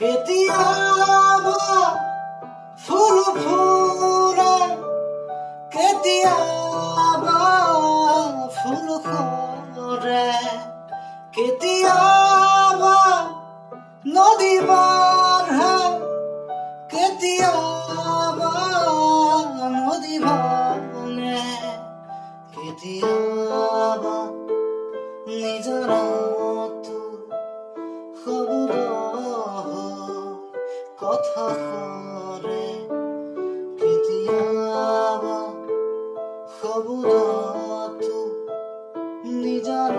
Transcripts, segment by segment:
কেতিয়াবা ফুল ফুলে কেতিয়াবা ফুল সৰে কেতিয়াবা নদী বাঢ়ে কেতিয়াবা নদী ভাঙে কেতিয়াবা নিজৰাটো শব্দ কথা সৰে কেতিয়াবা শব্দটো নিজৰ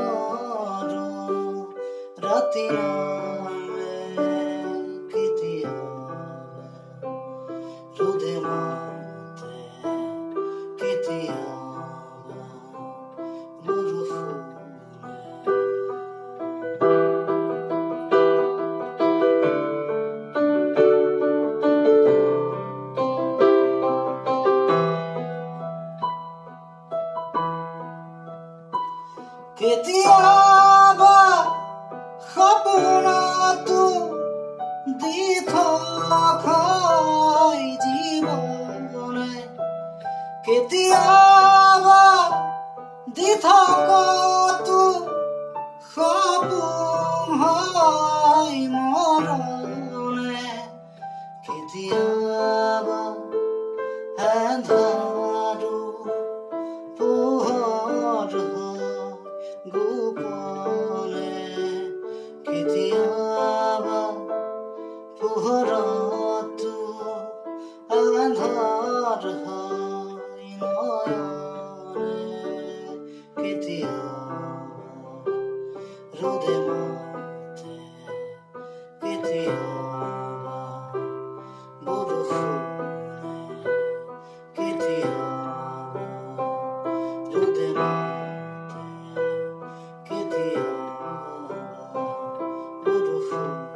ৰাতি নামে কেতিয়াবা ৰ'দে মাতে কেতিয়াবা বৰষুণে কেতিয়াবা সপোনতো দি থকা জীৱনে কেতিয়াবা দি থকাতো সপোন হয় মৰণে কেতিয়াবা আন্ধাৰো পোহৰ গোপনে কেতিয়াবা পোহৰতো আন্ধাৰ হয় নয়নে কেতিয়াবা ৰ'দে মাতে কেতিয়াবা বৰষুণে কেতিয়াবা ৰ'দে মাতে কেতিয়াবা বৰষুণে